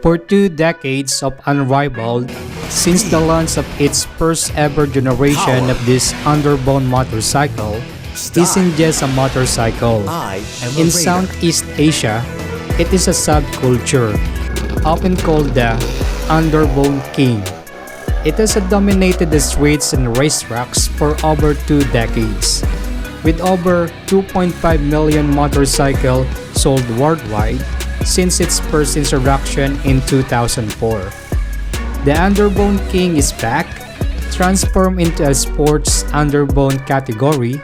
For 2 decades of unrivaled, since the launch of its first ever generation of this Underbone motorcycle, isn't just a motorcycle. In Southeast Asia, it is a subculture, often called the Underbone King. It has dominated the streets and racetracks for over 2 decades, with over 2.5 million motorcycles sold worldwide since its first introduction in 2004. The Underbone King is back, transformed into a sports underbone category,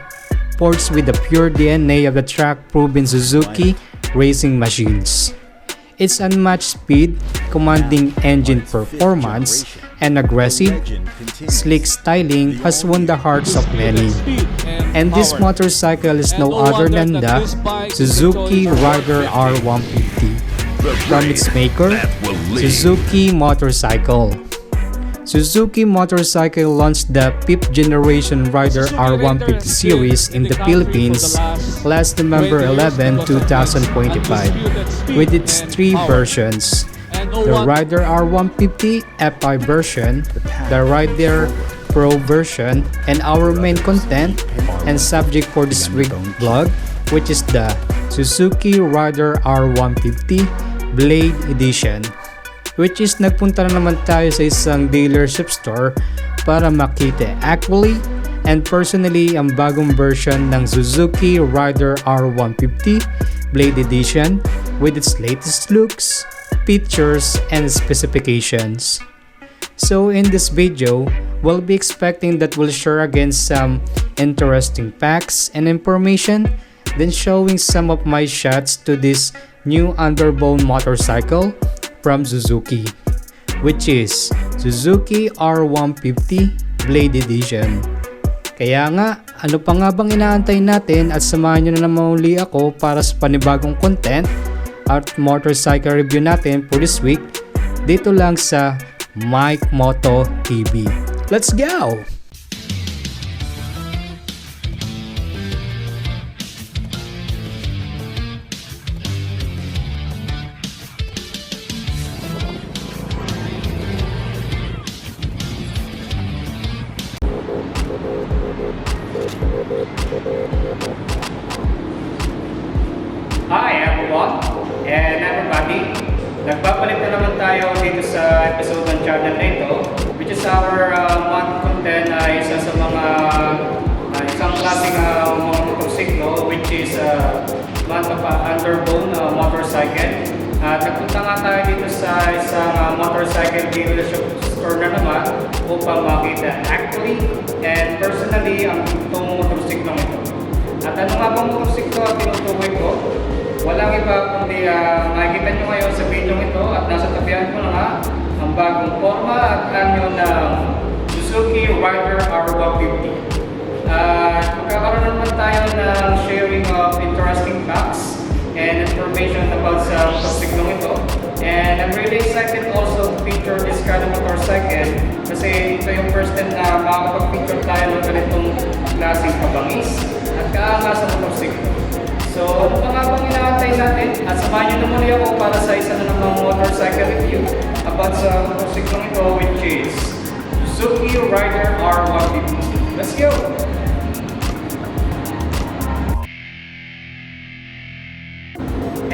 forged with the pure DNA of the track-proven Suzuki racing machines. Its unmatched speed, commanding engine performance, and aggressive, sleek styling has won the hearts of many. And this motorcycle is no other than the Suzuki Raider R150. From its maker, Suzuki Motorcyle. Suzuki Motorcyle launched the 5th generation Raider R150 series in the Philippines last November 11, 2025, with its 3 versions: the Raider R150 FI version, the Raider Pro version, and our main content and subject for this week's vlog, which is the Suzuki Raider R150 Blade Edition, which is nagpunta na naman tayo sa isang dealership store para makita actually and personally ang bagong version ng Suzuki Raider R150 Blade Edition with its latest looks, features, and specifications. So in this video, we'll be expecting that we'll share again some interesting facts and information, then showing some of my shots to this new Underbone motorcycle from Suzuki, which is Suzuki R150 Blade Edition. Kaya nga, ano pa nga bang inaantay natin at samahan nyo na naman uli ako para sa panibagong content at motorcycle review natin for this week dito lang sa Mykmoto TV. Let's go! Hi everyone and everybody! Nagbabalik na naman tayo dito sa episode ng channel na ito, which is our month content ay isa sa mga isang klaseng mga motorsiklo, which is month of Underbone motorcycle. Nagpunta nga tayo dito sa isang motorcycle dealership store na naman upang makita actually and personally ang itong motorsiklo ito. At ano nga bang motorsiklo ang tinutukoy ko? Walang iba kundi makikita nyo ngayon sa video ito at nasa tabihan ko na nga ang bagong forma at anyo ng Suzuki Raider R150. Magkakaroon naman tayo ng sharing of interesting facts and information about sa motorsiklo ito. And I'm really excited also to feature this kind of motorcycle kasi ito yung first time na makakapag-feature tayo ng ganitong klaseng kabangis at kaangas sa motorsiklo. So, ano pa nga bang inaantay natin? At samahan nyo na muli ako para sa isa na namang motorcycle review about sa motorsiklo ito, which is Suzuki Raider R150. Let's go!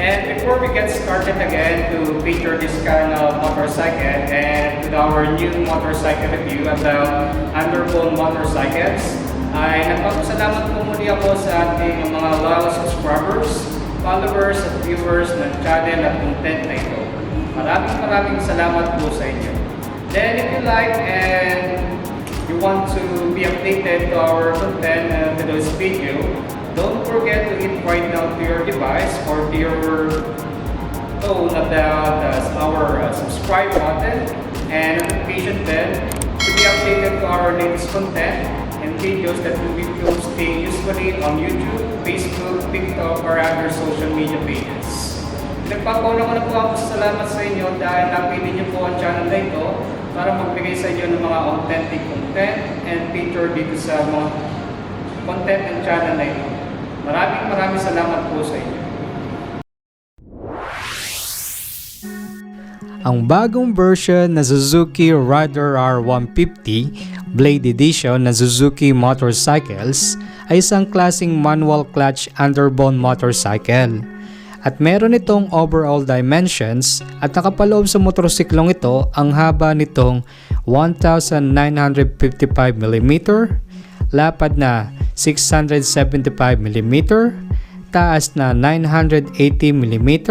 And before we get started again to feature this kind of motorcycle and with our new motorcycle review about Underbone motorcycles, ay nagpapasalamat po muli ako sa ating mga loyal subscribers, followers at viewers ng channel at content na ito. Maraming salamat po sa inyo. Then if you like and you want to be updated to our content and to this video, don't forget to hit right now to your device or to your phone about our subscribe button and notification bell to be updated to our latest content and videos that will be posting usually on YouTube, Facebook, TikTok, or other social media pages. Nagpapauna ko na po ako sa salamat sa inyo dahil napili niyo po ang channel na ito para magbigay sa inyo ng mga authentic content and feature dito sa mga content ng channel na ito. Maraming salamat po sa inyo. Ang bagong version na Suzuki Raider R150 Blade Edition na Suzuki Motorcycles ay isang klaseng manual clutch underbone motorcycle. At meron itong overall dimensions at nakapaloob sa motorsiklong ito ang haba nitong 1,955mm, lapad na 675mm, taas na 980mm,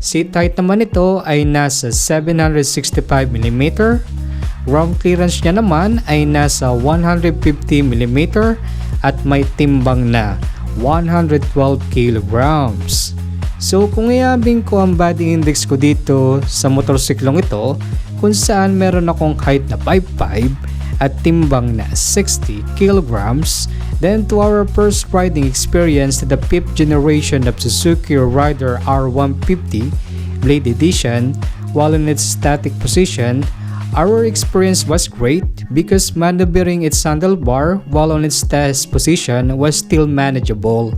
seat height naman ito ay nasa 765mm, ground clearance niya naman ay nasa 150mm at may timbang na 112 kilograms. So kung iabing ko ang body index ko dito sa motorsiklong ito, kung saan meron akong height na 5'5" at timbang na 60 kilograms, then to our first riding experience to the 5th generation of Suzuki Raider R150 Blade Edition, while in its static position, our experience was great because maneuvering its handlebar while on its test position was still manageable,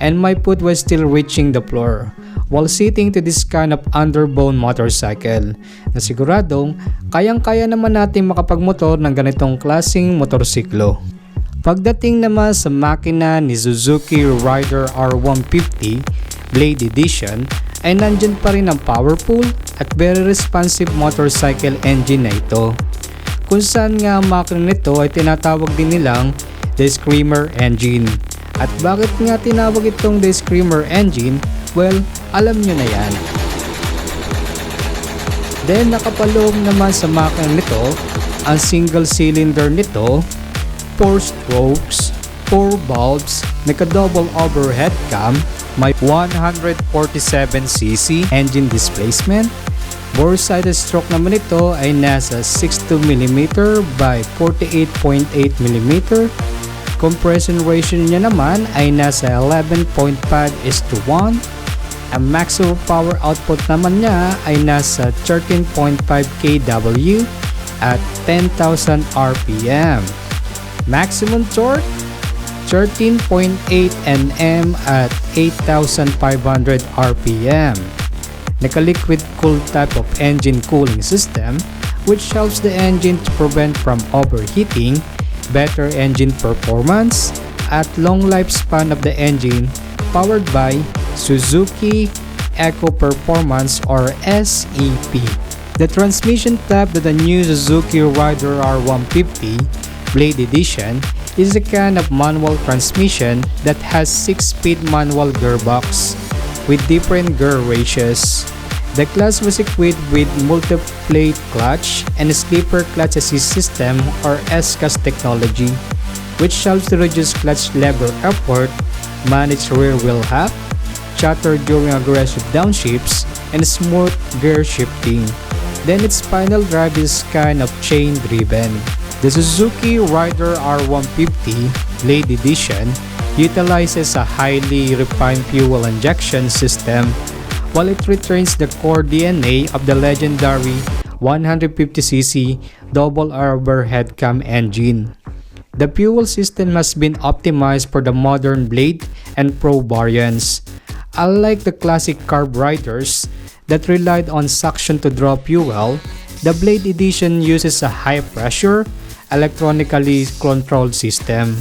and my foot was still reaching the floor while sitting to this kind of underbone motorcycle na siguradong kayang-kaya naman natin makapagmotor ng ganitong klaseng motorsiklo. Pagdating naman sa makina ni Suzuki Raider R150 Blade Edition ay nandyan pa rin ang powerful at very responsive motorcycle engine na ito, kung saan nga ang makina nito ay tinatawag din nilang the Screamer engine. At bakit nga tinawag itong the Screamer engine? Well, alam nyo na yan. Then nakapaloob naman sa makina nito ang single cylinder nito, 4 strokes, 4 valves, naka-double overhead cam, may 147cc engine displacement. Four-sided stroke naman ito ay nasa 62mm by 48.8mm. Compression ratio niya naman ay nasa 11.5:1. Ang maximum power output naman niya ay nasa 13.5 kW at 10,000 RPM. Maximum torque 13.8 Nm at 8,500 RPM. Naka-liquid cooled type of engine cooling system which helps the engine to prevent from overheating, better engine performance, at long lifespan of the engine, powered by Suzuki Eco Performance or SEP. The transmission type of the new Suzuki Raider R150 Blade Edition is a kind of manual transmission that has 6-speed manual gearbox with different gear ratios. The class was equipped with multi-plate clutch and a sleeper clutch assist system or SCAS technology, which helps to reduce clutch lever effort, manage rear wheel hop, chatter during aggressive downshifts, and smooth gear shifting. Then its final drive is kind of chain driven. The Suzuki Raider R150 Blade Edition utilizes a highly refined fuel injection system while it returns the core DNA of the legendary 150cc double overhead cam engine. The fuel system has been optimized for the modern Blade and Pro variants. Unlike the classic carburetors that relied on suction to draw fuel, the Blade Edition uses a high-pressure, electronically controlled system.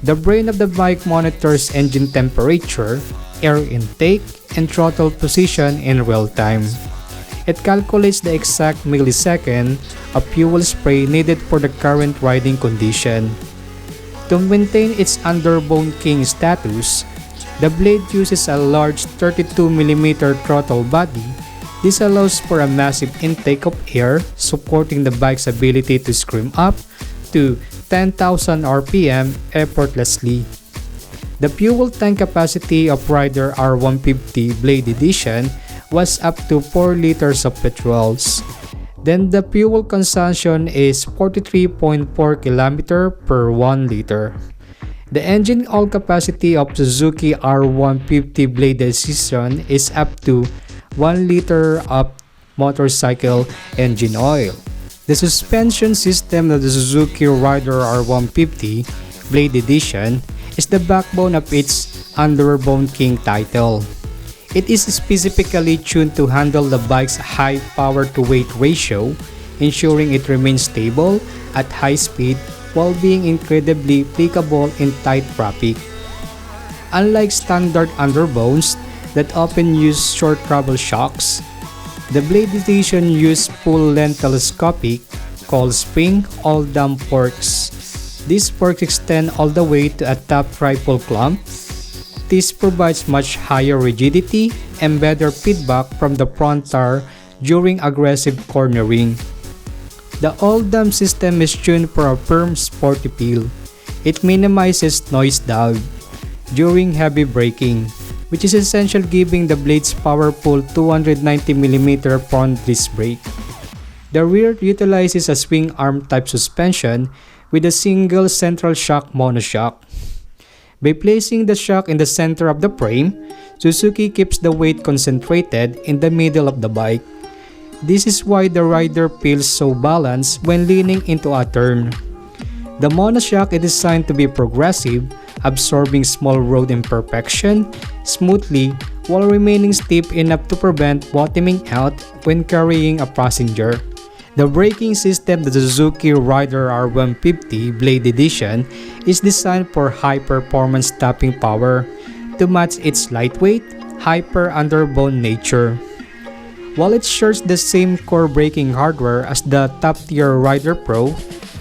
The brain of the bike monitors engine temperature, air intake, and throttle position in real time. It calculates the exact millisecond of fuel spray needed for the current riding condition. To maintain its Underbone King status, the blade uses a large 32mm throttle body. This allows for a massive intake of air, supporting the bike's ability to scream up to 10,000 RPM effortlessly. The fuel tank capacity of Raider R150 Blade Edition was up to 4 liters of petrols. Then the fuel consumption is 43.4 km per 1 liter. The engine oil capacity of Suzuki R150 Blade Edition is up to 1 liter of motorcycle engine oil. The suspension system of the Suzuki Raider R150 Blade Edition is the backbone of its Underbone King title. It is specifically tuned to handle the bike's high power-to-weight ratio, ensuring it remains stable at high speed while being incredibly applicable in tight traffic. Unlike standard underbones that often use short travel shocks, the Blade Edition uses full-length telescopic, called spring all-dam forks. These forks extend all the way to a top rifle clamp. This provides much higher rigidity and better feedback from the front tire during aggressive cornering. The all-dam system is tuned for a firm sporty feel. It minimizes noise dive during heavy braking, which is essential giving the blade's powerful 290mm front disc brake. The rear utilizes a swing arm type suspension with a single central shock monoshock. By placing the shock in the center of the frame, Suzuki keeps the weight concentrated in the middle of the bike. This is why the rider feels so balanced when leaning into a turn. The monoshock is designed to be progressive, absorbing small road imperfection smoothly while remaining steep enough to prevent bottoming out when carrying a passenger. The braking system of the Suzuki Raider R150 Blade Edition is designed for high-performance stopping power to match its lightweight, hyper-underbone nature. While it shares the same core braking hardware as the top-tier Raider Pro,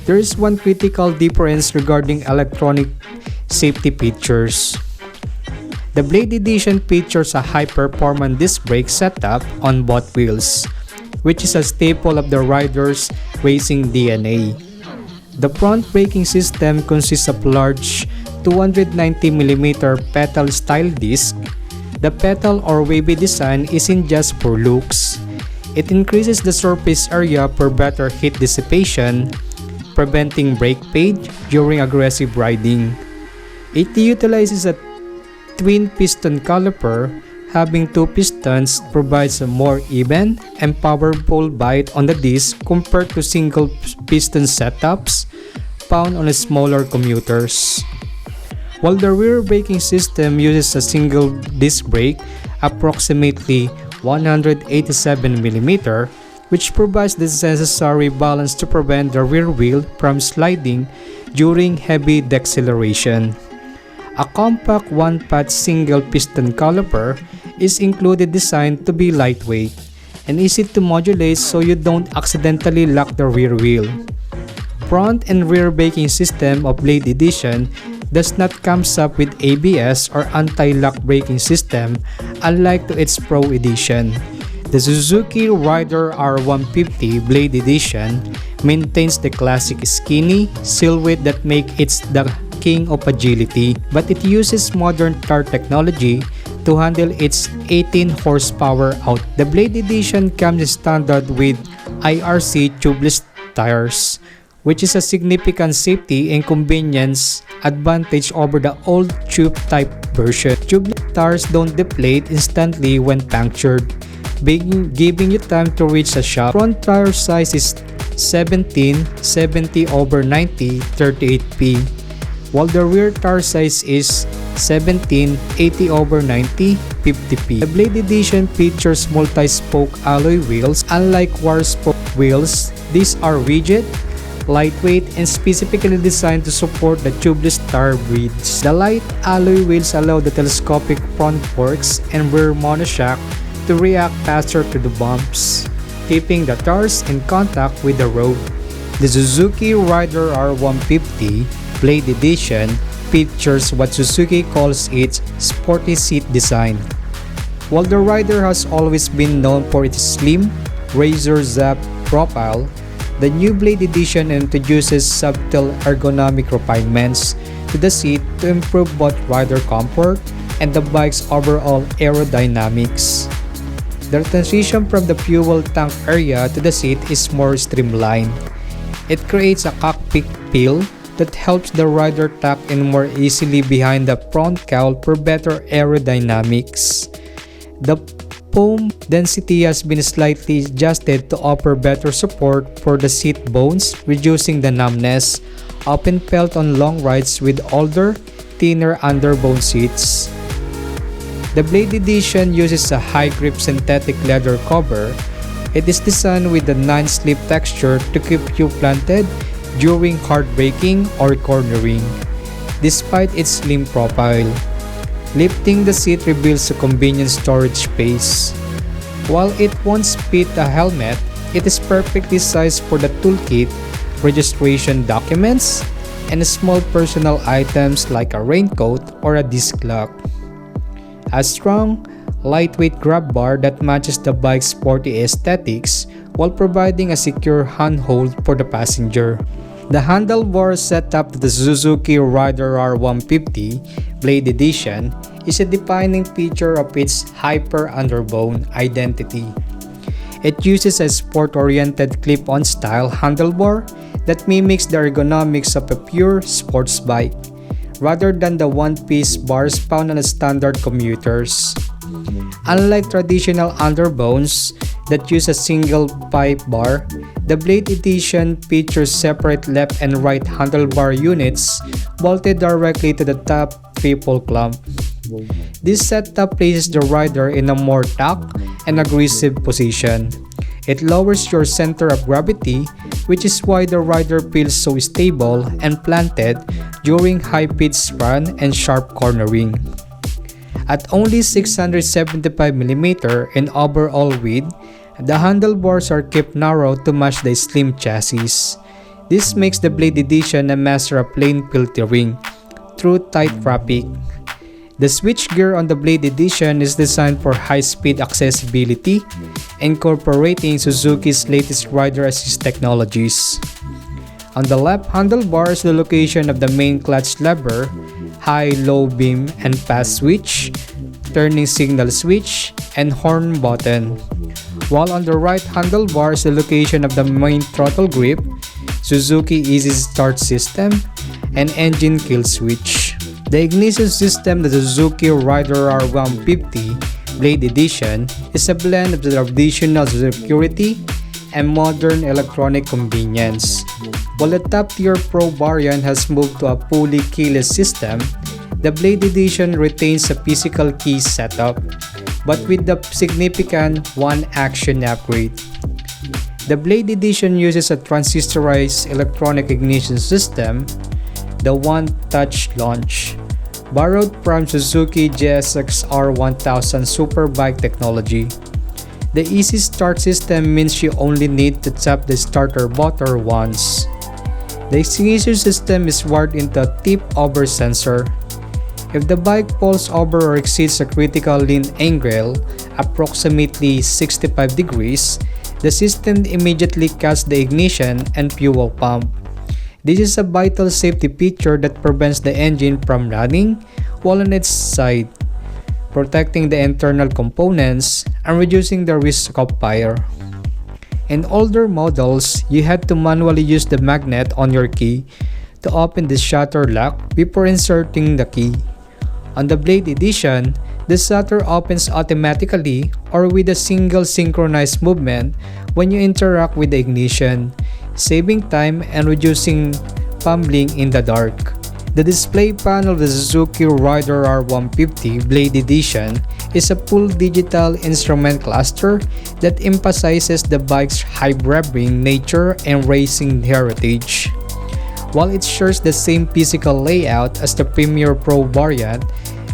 there is one critical difference regarding electronic safety features. The Blade Edition features a high-performance disc brake setup on both wheels, which is a staple of the rider's racing DNA. The front braking system consists of large 290mm pedal-style disc. The pedal or wavy design isn't just for looks. It increases the surface area for better heat dissipation, preventing brake fade during aggressive riding. It utilizes a twin piston caliper. Having two pistons provides a more even and powerful bite on the disc compared to single piston setups found on smaller commuters. While the rear braking system uses a single disc brake, approximately 187mm, which provides the necessary balance to prevent the rear wheel from sliding during heavy deceleration. A compact one-path single-piston caliper is included, designed to be lightweight and easy to modulate so you don't accidentally lock the rear wheel. Front and rear braking system of Blade Edition does not come up with ABS or anti-lock braking system, unlike to its Pro Edition. The Suzuki Raider R150 Blade Edition maintains the classic skinny silhouette that makes it the king of agility, but it uses modern tire technology to handle its 18 horsepower out. The Blade Edition comes standard with IRC tubeless tires, which is a significant safety and convenience advantage over the old tube type version. Tubeless tires don't deflate instantly when punctured, giving you time to reach a shop. Front tire size is 17/70/90 38p, while the rear tire size is 17/80/90 50p. The Blade Edition features multi-spoke alloy wheels. Unlike wire-spoke wheels, these are rigid, lightweight, and specifically designed to support the tubeless tire breeds. The light alloy wheels allow the telescopic front forks and rear monoshock to react faster to the bumps, keeping the tires in contact with the road. The Suzuki Raider R150 Blade Edition features what Suzuki calls its sporty seat design. While the Raider has always been known for its slim, razor-zap profile, the new Blade Edition introduces subtle ergonomic refinements to the seat to improve both rider comfort and the bike's overall aerodynamics. The transition from the fuel tank area to the seat is more streamlined. It creates a cockpit feel that helps the rider tuck in more easily behind the front cowl for better aerodynamics. The foam density has been slightly adjusted to offer better support for the seat bones, reducing the numbness often felt on long rides with older, thinner underbone seats. The Blade Edition uses a high-grip synthetic leather cover. It is designed with a non-slip texture to keep you planted during hard braking or cornering, despite its slim profile. Lifting the seat reveals a convenient storage space. While it won't fit a helmet, it is perfectly sized for the toolkit, registration documents, and small personal items like a raincoat or a disc lock. A strong, lightweight grab bar that matches the bike's sporty aesthetics while providing a secure handhold for the passenger. The handlebar setup to the Suzuki Raider R150 Blade Edition is a defining feature of its hyper-underbone identity. It uses a sport-oriented clip-on style handlebar that mimics the ergonomics of a pure sports bike, rather than the one-piece bars found on standard commuters. Unlike traditional underbones that use a single pipe bar, the Blade Edition features separate left and right handlebar units bolted directly to the top triple clamp. This setup places the rider in a more tack and aggressive position. It lowers your center of gravity, which is why the rider feels so stable and planted during high-pitched run and sharp cornering. At only 675mm in overall width, the handlebars are kept narrow to match the slim chassis. This makes the Blade Edition a master of lane filtering through tight traffic. The switchgear on the Blade Edition is designed for high-speed accessibility, incorporating Suzuki's latest rider assist technologies. On the left handlebar is the location of the main clutch lever, high, low beam and pass switch, turning signal switch, and horn button. While on the right handlebar is the location of the main throttle grip, Suzuki Easy Start System, and engine kill switch. The ignition system of the Suzuki Raider R150 Blade Edition is a blend of the traditional security and modern electronic convenience. While the top-tier Pro variant has moved to a fully keyless system, the Blade Edition retains a physical key setup, but with the significant one-action upgrade. The Blade Edition uses a transistorized electronic ignition system, the One Touch Launch, borrowed from Suzuki GSX R1000 Superbike technology. The Easy Start system means you only need to tap the starter button once. The ignition system is wired into a tip-over sensor. If the bike falls over or exceeds a critical lean angle, approximately 65 degrees, the system immediately cuts the ignition and fuel pump. This is a vital safety feature that prevents the engine from running while on its side, protecting the internal components and reducing the risk of fire. In older models, you had to manually use the magnet on your key to open the shutter lock before inserting the key. On the Blade Edition, the shutter opens automatically or with a single synchronized movement when you interact with the ignition, saving time and reducing fumbling in the dark. The display panel of the Suzuki Raider R150 Blade Edition is a full digital instrument cluster that emphasizes the bike's high-revving nature and racing heritage. While it shares the same physical layout as the Premier Pro variant,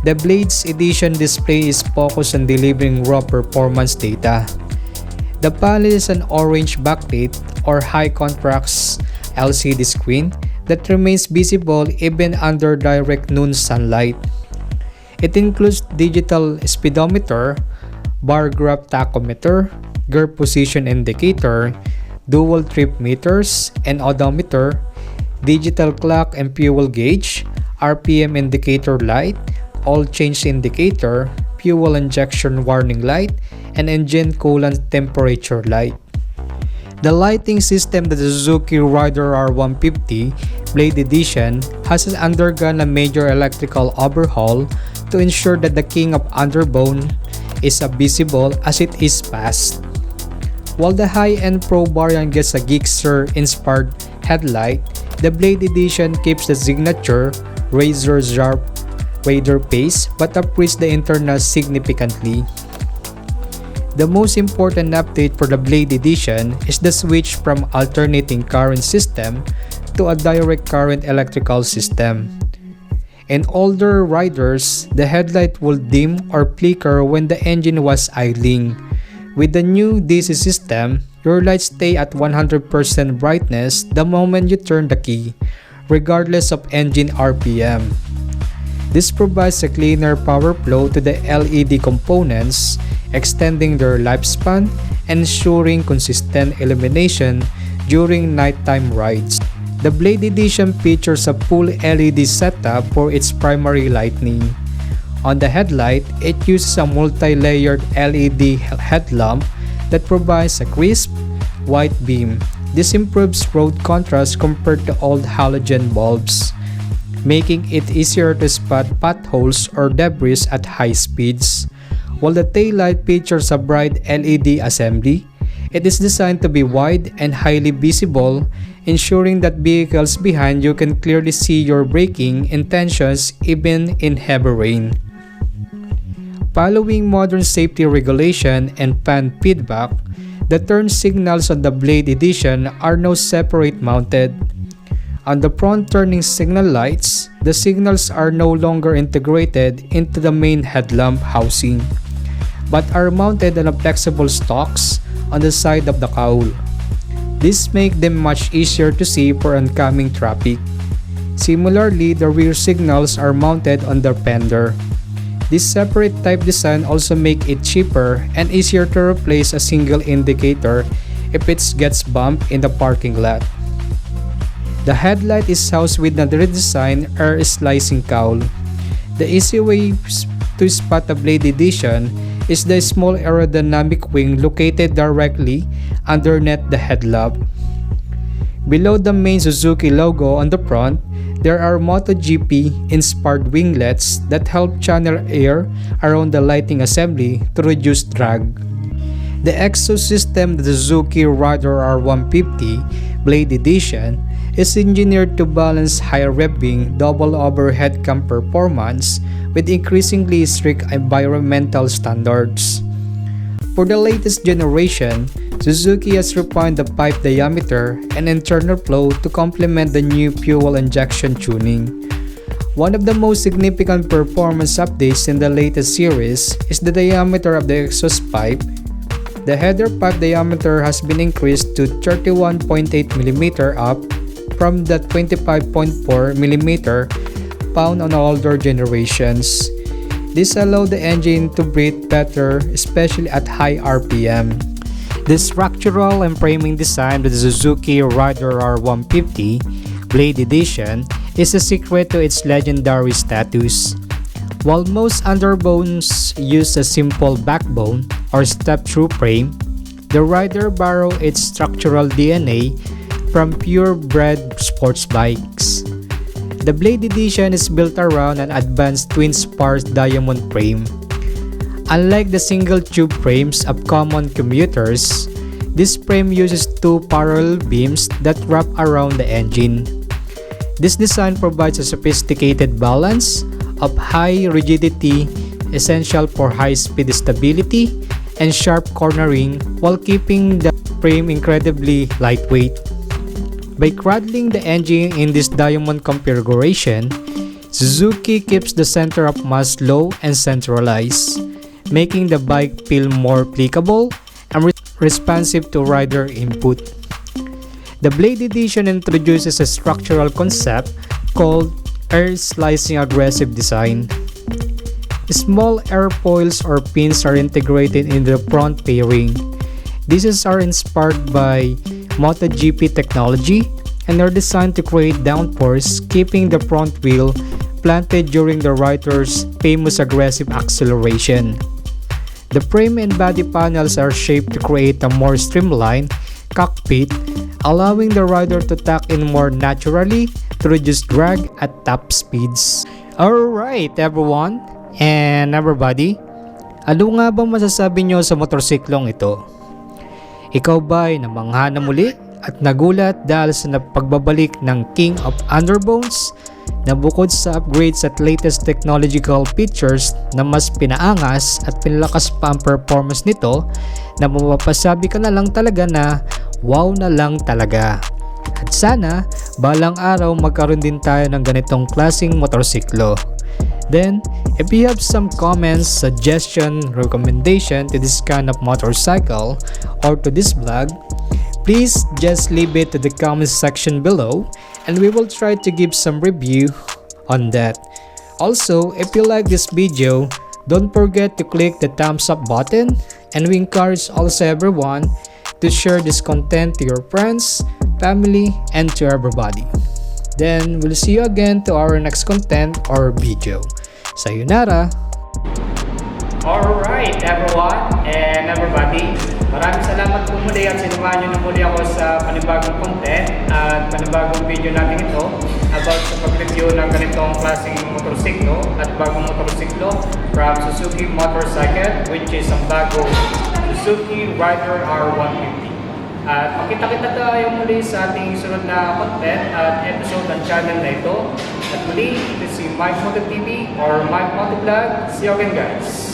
the Blades Edition display is focused on delivering raw performance data. The panel is an orange backlit or high-contrast LCD screen that remains visible even under direct noon sunlight. It includes digital speedometer, bar graph tachometer, gear position indicator, dual trip meters and odometer, digital clock and fuel gauge, RPM indicator light, oil change indicator, fuel injection warning light, and engine coolant temperature light. The lighting system of the Suzuki Raider R150 Blade Edition has undergone a major electrical overhaul to ensure that the king of underbone is as visible as it is fast. While the high-end Pro variant gets a Gixxer-inspired headlight, the Blade Edition keeps the signature razor-sharp Raider pace but upgrades the internals significantly. The most important update for the Blade Edition is the switch from alternating current system to a direct current electrical system. In older riders, the headlight will dim or flicker when the engine was idling. With the new DC system, your lights stay at 100% brightness the moment you turn the key, regardless of engine RPM. This provides a cleaner power flow to the LED components, extending their lifespan and ensuring consistent illumination during nighttime rides. The Blade Edition features a full LED setup for its primary lighting. On the headlight, it uses a multi-layered LED headlamp that provides a crisp, white beam. This improves road contrast compared to old halogen bulbs, making it easier to spot potholes or debris at high speeds. While the taillight features a bright LED assembly, it is designed to be wide and highly visible, ensuring that vehicles behind you can clearly see your braking intentions even in heavy rain. Following modern safety regulation and fan feedback, the turn signals on the Blade Edition are now separate mounted. On the front turning signal lights, the signals are no longer integrated into the main headlamp housing, but are mounted on a flexible stalks on the side of the cowl. This makes them much easier to see for oncoming traffic. Similarly, the rear signals are mounted on the fender. This separate type design also makes it cheaper and easier to replace a single indicator if it gets bumped in the parking lot. The headlight is housed with a redesigned air slicing cowl. The easy way to spot the Blade Edition is the small aerodynamic wing located directly underneath the headlamp. Below the main Suzuki logo on the front, there are MotoGP-inspired winglets that help channel air around the lighting assembly to reduce drag. The Exshaust System, the Suzuki Raider R150 Blade Edition, is engineered to balance high revving double overhead cam performance with increasingly strict environmental standards. For the latest generation, Suzuki has refined the pipe diameter and internal flow to complement the new fuel injection tuning. One of the most significant performance updates in the latest series is the diameter of the exhaust pipe. The header pipe diameter has been increased to 31.8mm up from the 25.4mm found on older generations. This allowed the engine to breathe better, especially at high RPM. The structural and framing design of the Suzuki Raider R150 Blade Edition is a secret to its legendary status. While most underbones use a simple backbone or step-through frame, the Raider borrowed its structural DNA from purebred sports bikes. The Blade Edition is built around an advanced twin-spar diamond frame. Unlike the single-tube frames of common commuters, this frame uses two parallel beams that wrap around the engine. This design provides a sophisticated balance of high rigidity essential for high-speed stability and sharp cornering while keeping the frame incredibly lightweight. By cradling the engine in this diamond configuration, Suzuki keeps the center of mass low and centralized, making the bike feel more clickable and responsive to rider input. The Blade Edition introduces a structural concept called air slicing aggressive design. Small airfoils or pins are integrated in the front fairing. These are inspired by MotoGP technology and are designed to create downforce, keeping the front wheel planted during the rider's famous aggressive acceleration. The frame and body panels are shaped to create a more streamlined cockpit, allowing the rider to tuck in more naturally to reduce drag at top speeds. Alright everyone and everybody, ano nga ba masasabi nyo sa motorsiklong ito? Ikaw ba'y namangha na muli at nagulat dahil sa pagbabalik ng King of Underbones na bukod sa upgrades at latest technological features na mas pinaangas at pinalakas pa ang performance nito, na mapapasabi ka na lang talaga na wow na lang talaga. At sana balang araw magkaroon din tayo ng ganitong klaseng motorsiklo. Then, if you have some comments, suggestion, recommendation to this kind of motorcycle or to this vlog, please just leave it to the comment section below and we will try to give some review on that. Also, if you like this video, don't forget to click the thumbs up button, and we encourage also everyone to share this content to your friends, family, and to everybody. Then, we'll see you again to our next content or video. Sayonara! Alright everyone and everybody, maraming salamat po muli at sinumahan nyo na muli ako sa panibagong content at panibagong video natin ito about sa pag-review ng ganitong klaseng motorsiklo at bagong motorsiklo from Suzuki Motorcycle, which is ang bagong Suzuki Raider R150. At makita-kita tayo muli sa ating sunod na content at episode ng channel na ito. At muli, ito si Mykmoto TV or Mykmoto Vlog. See you again guys!